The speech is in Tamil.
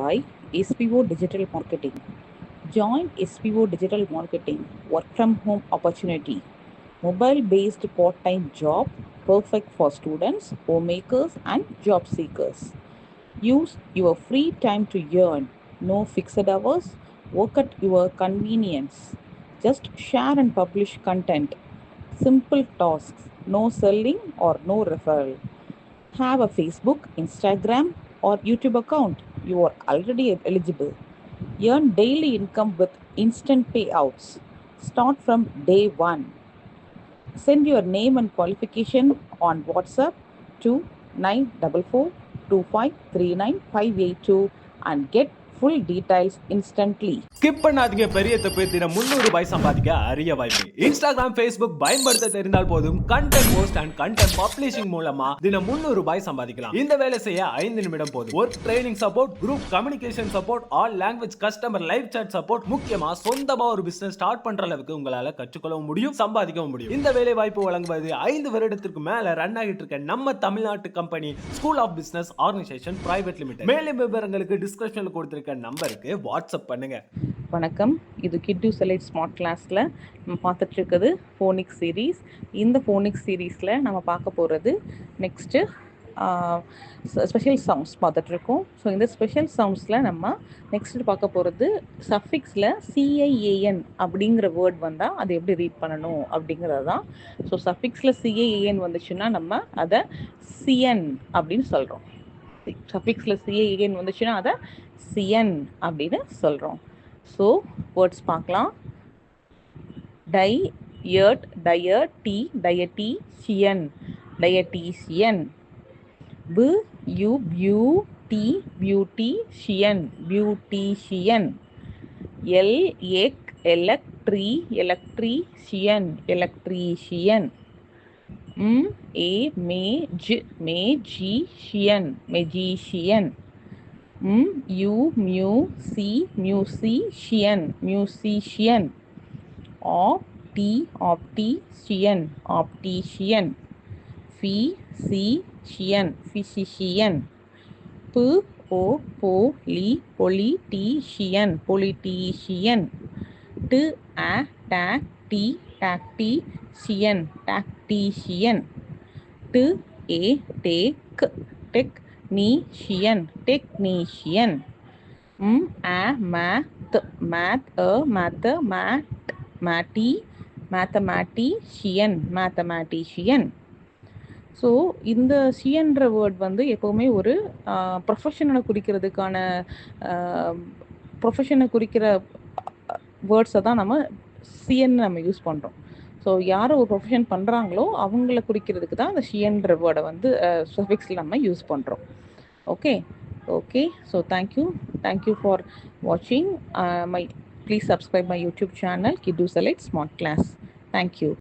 by SPO Digital Marketing. Join SPO Digital Marketing work from home opportunity. Mobile based part time job perfect for students, homemakers, and job seekers. Use your free time to earn. No fixed hours. Work at your convenience. Just share and publish content. Simple tasks. No selling or no referral. Have a Facebook, Instagram, or YouTube account. You are already eligible. Earn daily income with instant payouts. Start from day one. Send your name and qualification on WhatsApp to 9442539 and get full details instantly. Skip பண்ணாதீங்க, பெரிய தப்பு. தினம் 300 ரூபாய் சம்பாதிக்க அரிய வாய்ப்பு. இன்ஸ்டாகிராம், ஃபேஸ்புக் பயன்படுத்த தெரிந்தால் போதும். Content post and content publishing மூலமா தினம் 300 ரூபாய் சம்பாதிக்கலாம். இந்த வேலை செய்ய 5 நிமிடம் போதும். Work training support, group communication support, all language customer live chat support, முக்கியமா சொந்தமா ஒரு பிசினஸ் ஸ்டார்ட் பண்ற அளவுக்கு உங்களால கற்றுக்கொள்ளவும் முடியும், சம்பாதிக்கவும் முடியும். இந்த வேலை வாய்ப்பு வழங்குவது 5 வருடத்திற்கு மேல ரன் ஆகிட்டு இருக்க நம்ம தமிழ்நாட்டு company school of business organisation private limited. மேலும் விவரங்களுக்கு டிஸ்கிரிப்ஷன்ல கொடுத்திருக்க நம்பருக்கு வாட்ஸ்அப் பண்ணுங்க. வணக்கம், இது கிட்டு செலைட் ஸ்மார்ட் கிளாஸில் நம்ம பார்த்துட்டு இருக்குது ஃபோனிக்ஸ் சீரீஸ். இந்த ஃபோனிக்ஸ் சீரீஸில் நம்ம பார்க்க போகிறது நெக்ஸ்ட்டு ஸ்பெஷல் சவுண்ட்ஸ் பார்த்துட்ருக்கோம். ஸோ இந்த ஸ்பெஷல் சவுண்ட்ஸில் நம்ம நெக்ஸ்ட்டு பார்க்க போகிறது சஃபிக்ஸில் CIAN அப்படிங்கிற வேர்ட் வந்தால் அதை எப்படி ரீட் பண்ணணும் அப்படிங்கிறது தான். ஸோ சஃபிக்ஸில் CIAN வந்துச்சுன்னா நம்ம அதை சியன் அப்படின்னு சொல்கிறோம். சஃபிக்ஸில் CIAN வந்துச்சுன்னா அதை சியன் அப்படின்னு சொல்கிறோம். ஸோ வேர்ட்ஸ் பார்க்கலாம். Diet, dietician, dietician. Beautician, beautician. Electrician, electrician. Magician, magician. Musician, musician. Optician, optician. Physician, physician. Politician, politician. Tactician, tactician. Technician, technician. Mathematician, mathematician. So இந்த ஷியன்ற வேர்ட் வந்து எப்போவுமே ஒரு ப்ரொஃபஷனை குறிக்கிறதுக்கான ப்ரொஃபஷனை குறிக்கிற வேர்ட்ஸை தான் நம்ம சியன்னு நம்ம யூஸ் பண்ணுறோம். ஸோ யார் ஒரு ப்ரொஃபஷன் பண்ணுறாங்களோ அவங்கள குறிக்கிறதுக்கு தான் அந்த ஷியன்ற வேர்டை வந்து சஃபிக்ஸில் நம்ம யூஸ் பண்ணுறோம். ஓகே, ஸோ தேங்க்யூ ஃபார் வாட்சிங் my. Please subscribe my YouTube channel, Kiddu Select Smart Class. Thank you.